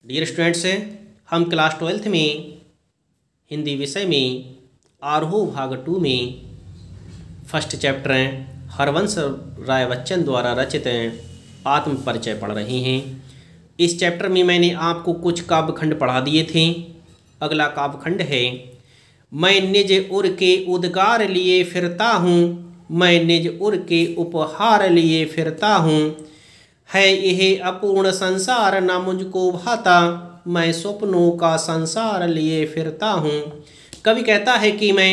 Dear students, हम class 12th में हिंदी विषय में आरोह भाग 2 में फर्स्ट चैप्टर हरवंश राय बच्चन द्वारा रचित आत्म परिचय पढ़ रहे हैं। इस चैप्टर में मैंने आपको कुछ काव्यखंड पढ़ा दिए थे। अगला काव्यखंड है, मैं निज उर के उद्गार लिए फिरता हूँ, मैं निज उर के उपहार लिए फिरता हूँ, है यह अपूर्ण संसार न मुझको भाता, मैं स्वप्नों का संसार लिए फिरता हूँ। कवि कहता है कि मैं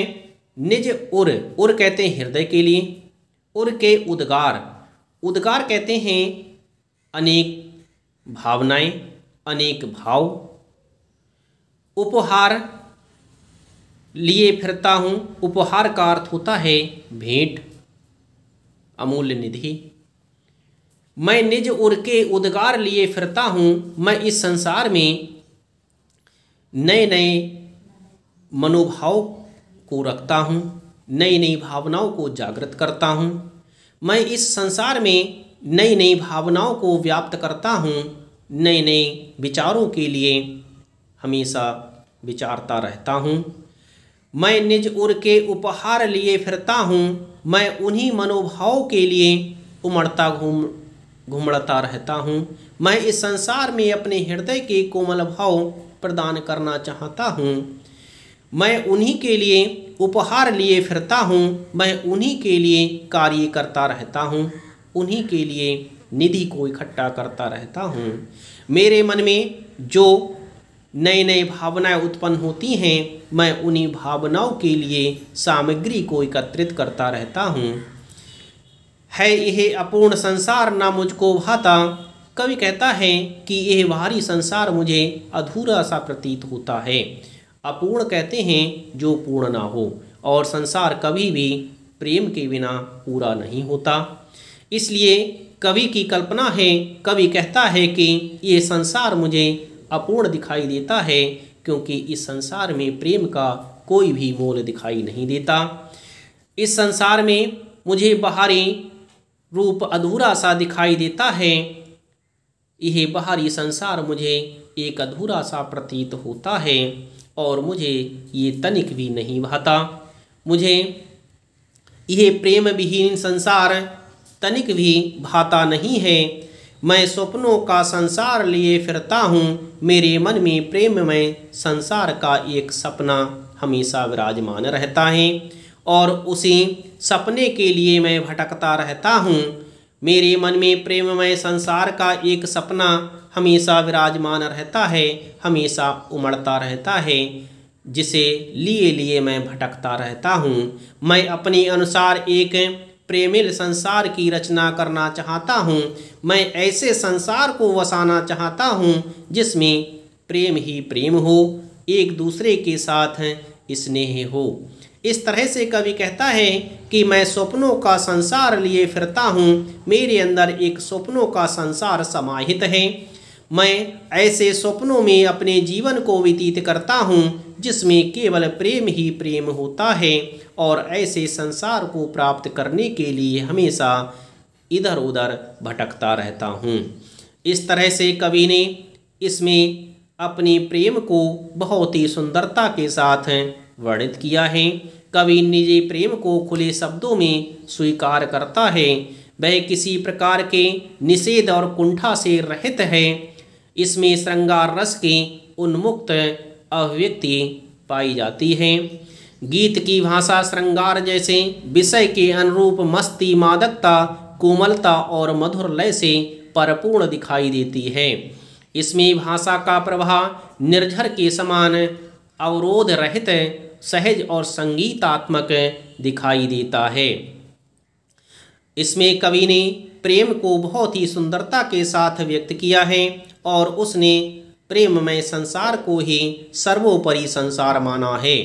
निज उर कहते हैं हृदय के लिए, उर के उद्गार कहते हैं अनेक भावनाएं, अनेक भाव। उपहार लिए फिरता हूँ, उपहार का अर्थ होता है भेंट, अमूल्य निधि। मैं निज उर के उद्गार लिए फिरता हूँ, मैं इस संसार में नए नए मनोभाव को रखता हूँ, नई नई भावनाओं को जागृत करता हूँ। मैं इस संसार में नई नई भावनाओं को व्याप्त करता हूँ, नए नए विचारों के लिए हमेशा विचारता रहता हूँ। मैं निज उर के उपहार लिए फिरता हूँ, मैं उन्हीं मनोभावों के लिए घूमड़ता रहता हूँ। मैं इस संसार में अपने हृदय के कोमल भाव प्रदान करना चाहता हूँ। मैं उन्हीं के लिए उपहार लिए फिरता हूँ, मैं उन्हीं के लिए कार्य करता रहता हूँ, उन्हीं के लिए निधि को इकट्ठा करता रहता हूँ। मेरे मन में जो नई नई भावनाएं उत्पन्न होती हैं, मैं उन्हीं भावनाओं के लिए सामग्री को एकत्रित करता रहता हूँ। है यह अपूर्ण संसार ना मुझको भाता। कवि कहता है कि यह बाहरी संसार मुझे अधूरा सा प्रतीत होता है। अपूर्ण कहते हैं जो पूर्ण ना हो, और संसार कभी भी प्रेम के बिना पूरा नहीं होता। इसलिए कवि की कल्पना है, कवि कहता है कि ये संसार मुझे अपूर्ण दिखाई देता है, क्योंकि इस संसार में प्रेम का कोई भी मोल दिखाई नहीं देता। इस संसार में मुझे बाहरी रूप अधूरा सा दिखाई देता है। यह बाहरी संसार मुझे एक अधूरा सा प्रतीत होता है और मुझे ये तनिक भी नहीं भाता। मुझे यह प्रेम विहीन संसार तनिक भी भाता नहीं है। मैं स्वप्नों का संसार लिए फिरता हूँ, मेरे मन में प्रेममय संसार का एक सपना हमेशा विराजमान रहता है और उसी सपने के लिए मैं भटकता रहता हूँ। मेरे मन में प्रेममय संसार का एक सपना हमेशा विराजमान रहता है, हमेशा उमड़ता रहता है, जिसे लिए लिए मैं भटकता रहता हूँ। मैं अपने अनुसार एक प्रेमिल संसार की रचना करना चाहता हूँ। मैं ऐसे संसार को वसाना चाहता हूँ जिसमें प्रेम ही प्रेम हो, एक दूसरे के साथ स्नेह हो। इस तरह से कवि कहता है कि मैं स्वप्नों का संसार लिए फिरता हूँ, मेरे अंदर एक स्वप्नों का संसार समाहित है। मैं ऐसे स्वप्नों में अपने जीवन को व्यतीत करता हूँ जिसमें केवल प्रेम ही प्रेम होता है, और ऐसे संसार को प्राप्त करने के लिए हमेशा इधर उधर भटकता रहता हूँ। इस तरह से कवि ने इसमें अपने प्रेम को बहुत ही सुंदरता के साथ वर्णित किया है। कवि निजी प्रेम को खुले शब्दों में स्वीकार करता है। वह किसी प्रकार के निषेध और कुंठा से रहित है। इसमें श्रृंगार रस की उन्मुक्त अभिव्यक्ति पाई जाती है। गीत की भाषा श्रृंगार जैसे विषय के अनुरूप मस्ती, मादकता, कोमलता और मधुर लय से परिपूर्ण दिखाई देती है। इसमें भाषा का प्रवाह निर्झर के समान अवरोध रहित, सहज और संगीतात्मक दिखाई देता है। इसमें कवि ने प्रेम को बहुत ही सुंदरता के साथ व्यक्त किया है और उसने प्रेममय संसार को ही सर्वोपरि संसार माना है।